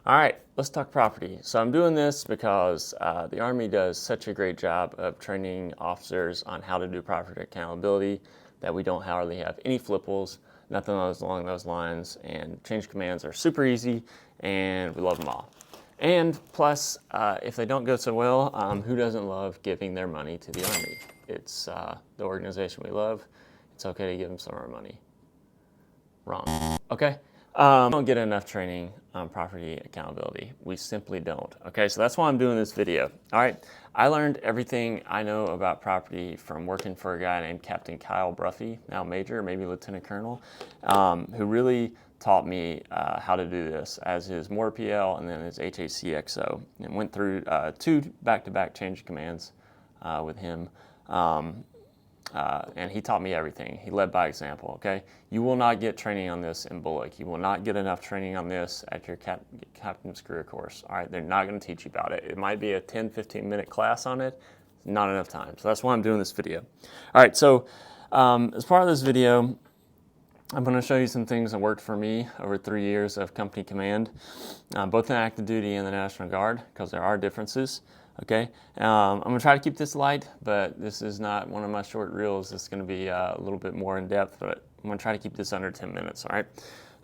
All right, let's talk property. So I'm doing this because the Army does such a great job of training officers on how to do property accountability that we don't hardly have any flippables, nothing along those lines, and change commands are super easy, and we love them all. And plus, if they don't go so well, who doesn't love giving their money to the Army? It's the organization we love. It's okay to give them some of our money. Wrong. Okay? We don't get enough training on property accountability. We simply don't. Okay, so that's why I'm doing this video. All right, I learned everything I know about property from working for a guy named Captain Kyle Bruffy, now Major, maybe Lieutenant Colonel, who really taught me how to do this as his Mortar PL and then his HACXO, and went through 2 back-to-back change commands with him. And he taught me everything. He led by example, okay? You will not get training on this in Bullock. You will not get enough training on this at your captain's career course, all right? They're not going to teach you about it. It might be a 10, 15-minute class on it. Not enough time. So that's why I'm doing this video. All right, so as part of this video, I'm going to show you some things that worked for me over 3 years of company command, both in active duty and the National Guard, because there are differences. Okay, I'm going to try to keep this light, but this is not one of my short reels. It's going to be a little bit more in depth, but I'm going to try to keep this under 10 minutes, all right?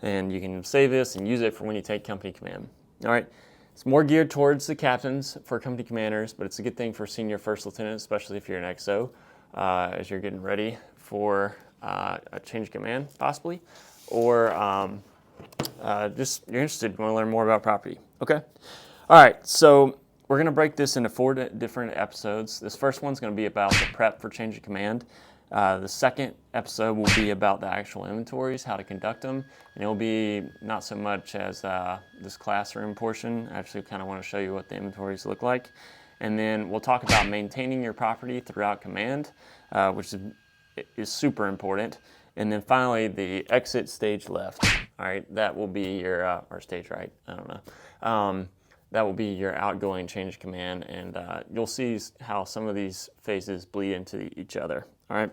And you can save this and use it for when you take company command. All right, it's more geared towards the captains for company commanders, but it's a good thing for senior first lieutenant, especially if you're an XO, as you're getting ready for a change of command, possibly, or just you're interested, you want to learn more about property. Okay, all right, so we're going to break this into 4 different episodes. This first one's going to be about the prep for change of command. The second episode will be about the actual inventories, how to conduct them. And it'll be not so much as this classroom portion. I actually kind of want to show you what the inventories look like. And then we'll talk about maintaining your property throughout command, which is super important. And then finally, the exit stage left. All right, that will be your, or stage right, I don't know. That will be your outgoing change of command, and you'll see how some of these phases bleed into each other, all right?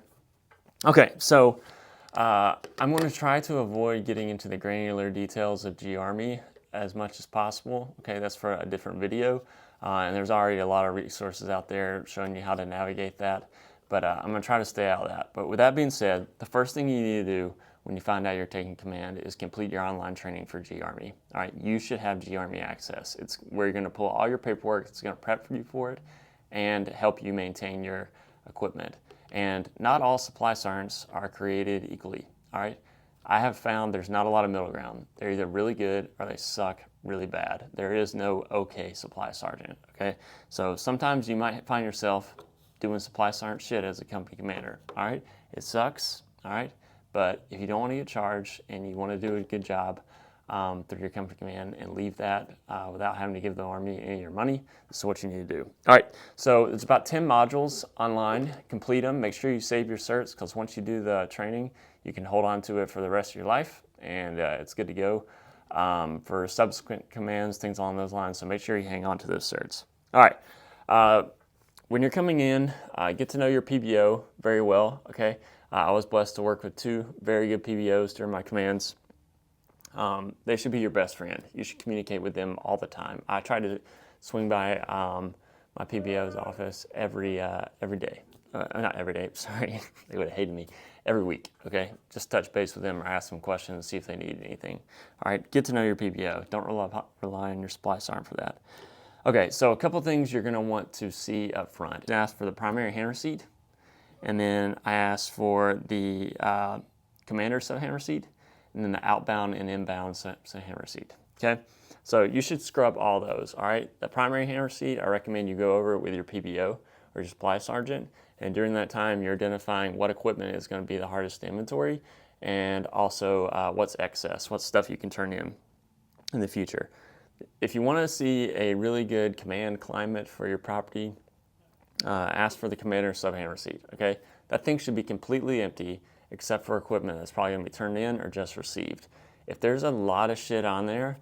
Okay, so I'm going to try to avoid getting into the granular details of G-Army as much as possible. Okay, that's for a different video, and there's already a lot of resources out there showing you how to navigate that, but I'm going to try to stay out of that. But with that being said, the first thing you need to do when you find out you're taking command is complete your online training for G-Army. All right, you should have G-Army access. It's where you're going to pull all your paperwork. It's going to prep you for it and help you maintain your equipment. And not all supply sergeants are created equally. All right, I have found there's not a lot of middle ground. They're either really good or they suck really bad. There is no okay supply sergeant. Okay, so sometimes you might find yourself doing supply sergeant shit as a company commander. All right, it sucks. All right. But if you don't want to get charged and you want to do a good job through your company command and leave that without having to give the Army any of your money, this is what you need to do. All right, so it's about 10 modules online. Complete them. Make sure you save your certs, because once you do the training, you can hold on to it for the rest of your life, and it's good to go for subsequent commands, things along those lines. So make sure you hang on to those certs. All right. When you're coming in, get to know your PBO very well, okay? I was blessed to work with 2 very good PBOs during my commands. They should be your best friend. You should communicate with them all the time. I try to swing by my PBO's office every day. Not every day, sorry. They would have hated me. Every week, okay? Just touch base with them or ask them questions, see if they need anything. All right, get to know your PBO. Don't rely on your supply sergeant for that. Okay, so a couple things you're going to want to see up front. Ask for the primary hand receipt, and then I asked for the commander sub-hand receipt, and then the outbound and inbound sub-hand receipt, okay? So you should scrub all those, all right? The primary hand receipt, I recommend you go over it with your PBO or your supply sergeant, and during that time, you're identifying what equipment is going to be the hardest to inventory, and also what's excess, what stuff you can turn in the future. If you want to see a really good command climate for your property, ask for the commander sub-hand receipt, okay? That thing should be completely empty except for equipment that's probably going to be turned in or just received. If there's a lot of shit on there,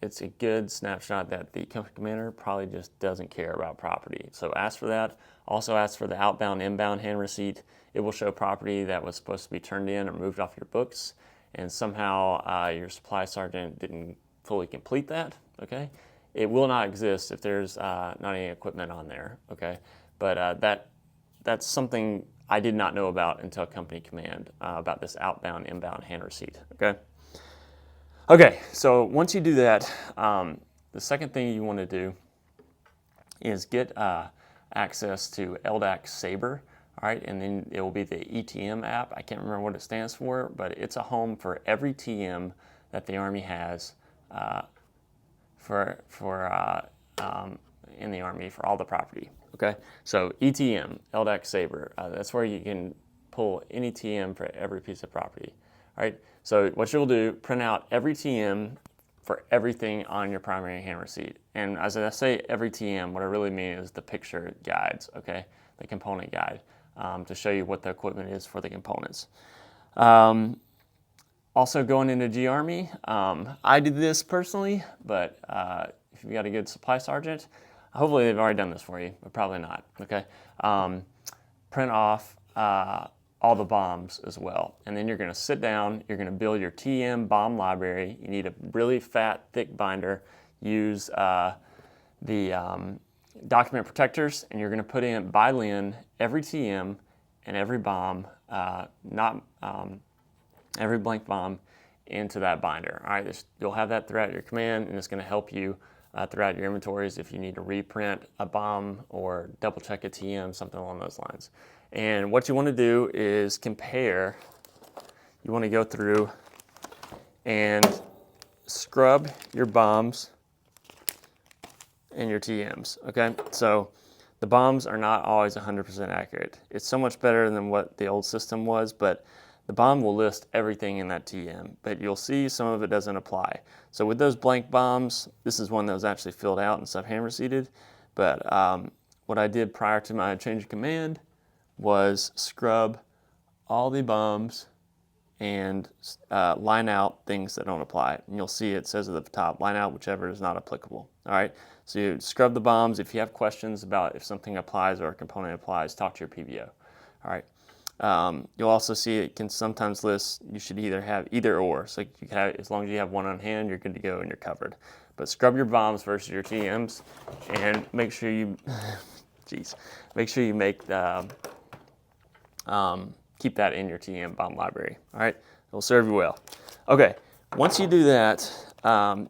it's a good snapshot that the company commander probably just doesn't care about property. So ask for that. Also ask for the outbound, inbound hand receipt. It will show property that was supposed to be turned in or moved off your books, and somehow your supply sergeant didn't fully complete that, okay? It will not exist if there's not any equipment on there, okay? But that's something I did not know about until company command about this outbound, inbound hand receipt, okay? Okay, so once you do that, the second thing you want to do is get access to ELEX Saber, all right, and then it will be the ETM app. I can't remember what it stands for, but it's a home for every TM that the Army has in the Army for all the property. Okay, so ETM, ELEX Saber, that's where you can pull any TM for every piece of property. All right, so what you'll do, print out every TM for everything on your primary hand receipt. And as I say every TM, what I really mean is the picture guides, okay, the component guide, to show you what the equipment is for the components. Also going into G-Army, I did this personally, but if you've got a good supply sergeant, hopefully they've already done this for you, but probably not, okay? Print off all the bombs as well. And then you're gonna sit down, you're gonna build your TM bomb library. You need a really fat, thick binder. Use the document protectors, and you're gonna put in by LIN every TM and every bomb, every blank bomb into that binder. All right, you'll have that throughout your command, and it's gonna help you throughout your inventories if you need to reprint a bomb or double check a TM, something along those lines. And what you want to do is compare. You want to go through and scrub your bombs and your TMs, okay? So the bombs are not always 100% accurate. It's so much better than what the old system was, but the bomb will list everything in that TM, but you'll see some of it doesn't apply. So with those blank bombs, this is one that was actually filled out and sub-hand receipted, but what I did prior to my change of command was scrub all the bombs and line out things that don't apply. And you'll see it says at the top, line out whichever is not applicable. All right, so you scrub the bombs. If you have questions about if something applies or a component applies, talk to your PBO. All right, you'll also see it can sometimes list, you should either have either or. So you can have, as long as you have one on hand, you're good to go and you're covered. But scrub your bombs versus your TMs and make sure you, make sure you make keep that in your TM bomb library. All right, it'll serve you well. Okay, once you do that,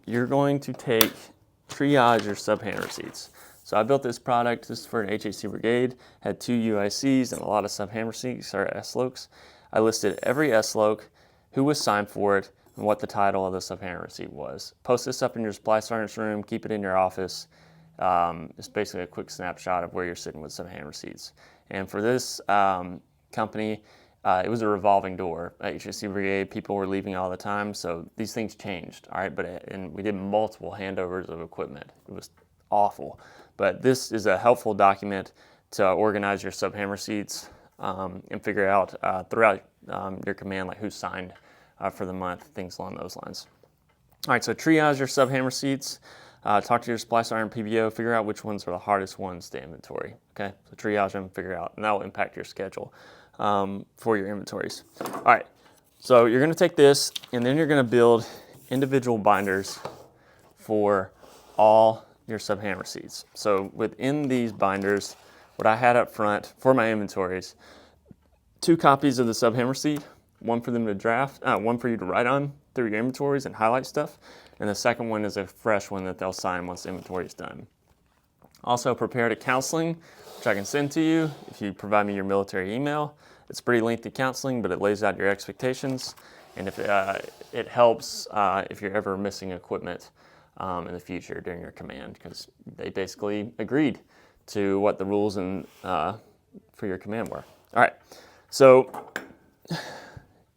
you're going to triage your sub-hand receipts. So I built this product, this is for an HAC brigade, had 2 UICs and a lot of sub-hand receipts, or SLOCs. I listed every SLOC, who was signed for it, and what the title of the sub-hand receipt was. Post this up in your supply sergeant's room, keep it in your office. It's basically a quick snapshot of where you're sitting with sub-hand receipts. And for this company, it was a revolving door. At HAC Brigade, people were leaving all the time, so these things changed, all right? And we did multiple handovers of equipment. It was awful. But this is a helpful document to organize your sub-hand receipts and figure out throughout your command, like who signed for the month, things along those lines. All right, so triage your sub-hand receipts. Talk to your supply sergeant PBO, figure out which ones are the hardest ones to inventory, okay? So triage them, figure out, and that will impact your schedule for your inventories. All right, so you're gonna take this, and then you're gonna build individual binders for all your sub-hand receipts. So within these binders, what I had up front for my inventories, 2 copies of the sub-hand receipt, one for them to draft, one for you to write on through your inventories and highlight stuff, and the second one is a fresh one that they'll sign once the inventory is done. Also prepared a counseling, which I can send to you if you provide me your military email. It's pretty lengthy counseling, but it lays out your expectations, and if it helps if you're ever missing equipment in the future during your command, because they basically agreed to what the rules and for your command were. All right, so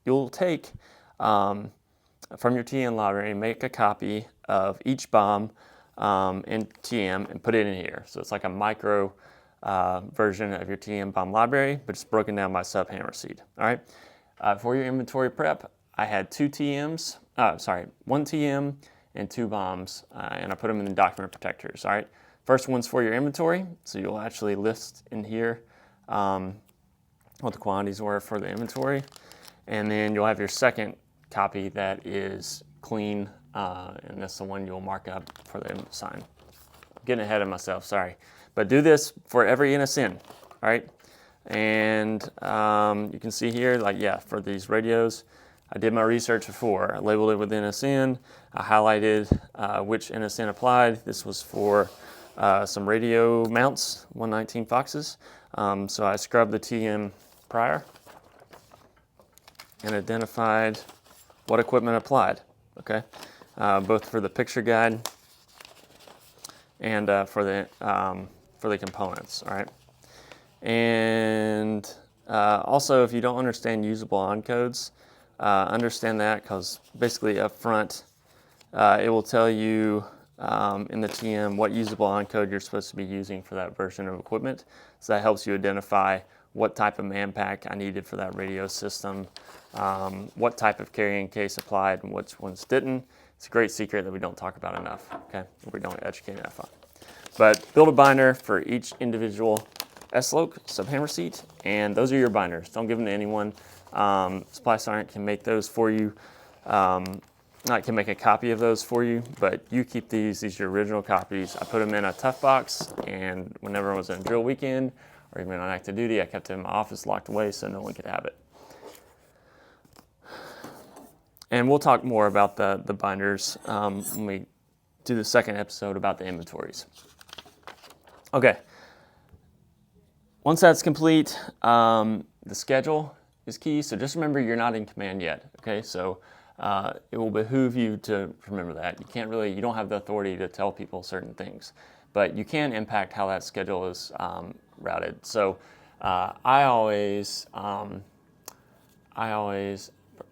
you'll take from your TN library, make a copy of each bomb in TM and put it in here. So it's like a micro version of your TM bomb library, but it's broken down by sub-hand receipt. All right. For your inventory prep, I had 1 TM and 2 bombs, and I put them in the document protectors. All right. First one's for your inventory, so you'll actually list in here what the quantities were for the inventory, and then you'll have your second copy that is clean and that's the one you'll mark up for them to sign. I'm getting ahead of myself, sorry. But do this for every NSN, all right? And you can see here, like, yeah, for these radios, I did my research before. I labeled it with NSN. I highlighted which NSN applied. This was for some radio mounts, 119 Foxes. So I scrubbed the TM prior and identified what equipment applied, okay? Both for the picture guide and for the components, all right? And also, if you don't understand usable on codes, understand that, because basically up front, it will tell you in the TM what usable on code you're supposed to be using for that version of equipment. So that helps you identify what type of man pack I needed for that radio system, what type of carrying case applied and which ones didn't. It's a great secret that we don't talk about enough, okay? We don't educate enough on. But build a binder for each individual S-Loc subhammer seat, and those are your binders. Don't give them to anyone. Supply Sergeant can make those for you. Not can make a copy of those for you, but you keep these. These are your original copies. I put them in a tough box, and whenever I was in drill weekend or even on active duty, I kept it in my office locked away so no one could have it. And we'll talk more about the binders when we do the second episode about the inventories. Okay. Once that's complete, the schedule is key. So just remember you're not in command yet. Okay, so it will behoove you to remember that. You don't have the authority to tell people certain things, but you can impact how that schedule is routed. So I always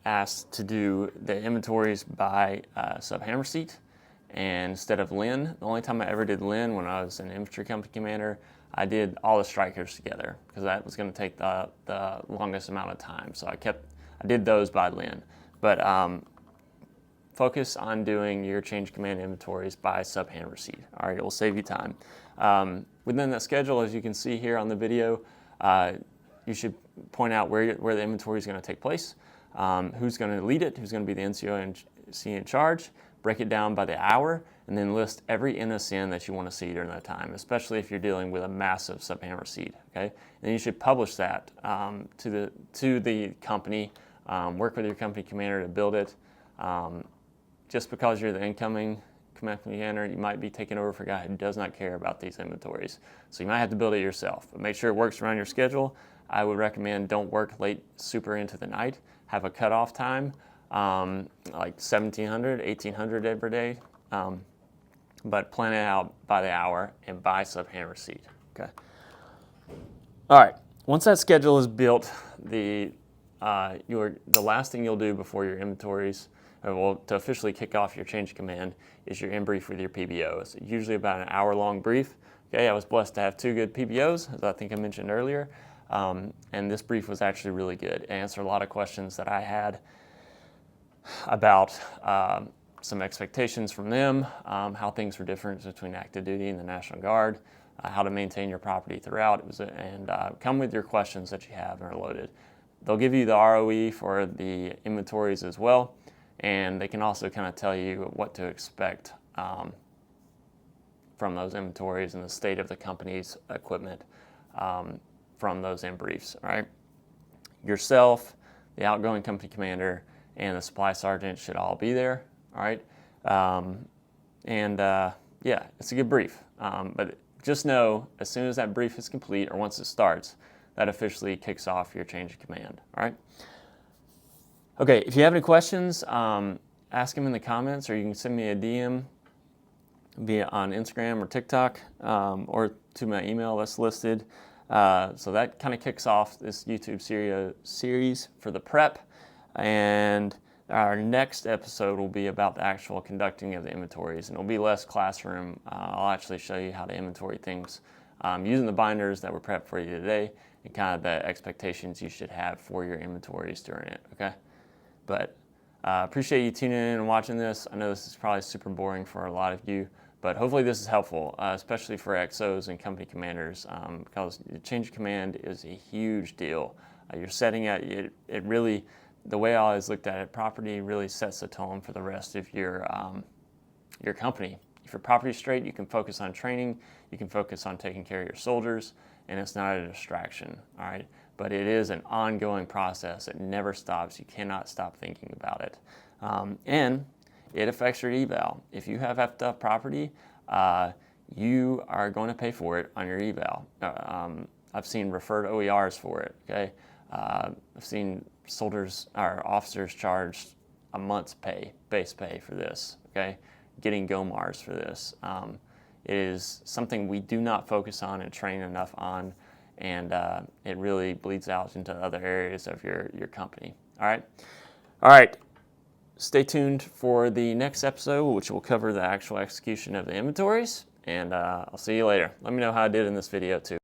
ask to do the inventories by subhammer seat, and instead of Lin. The only time I ever did Lin when I was an infantry company commander, I did all the strikers together because that was going to take the longest amount of time. So I did those by Lin. But focus on doing your change command inventories by subhammer seat. All right, it will save you time. Within that schedule, as you can see here on the video, you should point out where the inventory is going to take place, who's going to lead it, who's going to be the NCO in charge, break it down by the hour, and then list every NSN that you want to see during that time, especially if you're dealing with a massive subhammer seat, okay? And you should publish that to the company, work with your company commander to build it. Just because you're the incoming command commander, you might be taking over for a guy who does not care about these inventories. So you might have to build it yourself, but make sure it works around your schedule. I would recommend don't work late, super into the night. Have a cutoff time, like 1700, 1800 every day. But plan it out by the hour and by subhammer seat, okay? All right, once that schedule is built, the last thing you'll do before your inventories, to officially kick off your change of command, is your in-brief with your PBO. It's usually about an hour-long brief. Okay, I was blessed to have 2 good PBOs, as I think I mentioned earlier, and this brief was actually really good. It answered a lot of questions that I had about some expectations from them, how things were different between active duty and the National Guard, how to maintain your property throughout. Come with your questions that you have and are loaded. They'll give you the ROE for the inventories as well, and they can also kind of tell you what to expect from those inventories and the state of the company's equipment from those in briefs. All right, yourself, the outgoing company commander, and the supply sergeant should all be there. All right, yeah, it's a good brief. But just know, as soon as that brief is complete, or once it starts, that officially kicks off your change of command. All right. Okay, if you have any questions, ask them in the comments, or you can send me a DM via on Instagram or TikTok, or to my email that's listed. So that kind of kicks off this YouTube series for the prep, and our next episode will be about the actual conducting of the inventories, and it'll be less classroom. I'll actually show you how to inventory things using the binders that were prepped for you today, and kind of the expectations you should have for your inventories during it, okay? But appreciate you tuning in and watching this. I know this is probably super boring for a lot of you, but hopefully this is helpful, especially for XOs and company commanders, because the change of command is a huge deal. You're setting out, it really, the way I always looked at it, property really sets the tone for the rest of your company. If your property's straight, you can focus on training, you can focus on taking care of your soldiers, and it's not a distraction, all right? But it is an ongoing process. It never stops. You cannot stop thinking about it. And it affects your eval. If you have effed up property, you are going to pay for it on your eval. I've seen referred OERs for it, okay? I've seen soldiers or officers charged a month's pay, base pay for this, okay? Getting GOMARs for this. It is something we do not focus on and train enough on, and it really bleeds out into other areas of your company. All right. Stay tuned for the next episode, which will cover the actual execution of the inventories, and I'll see you later. Let me know how I did in this video too.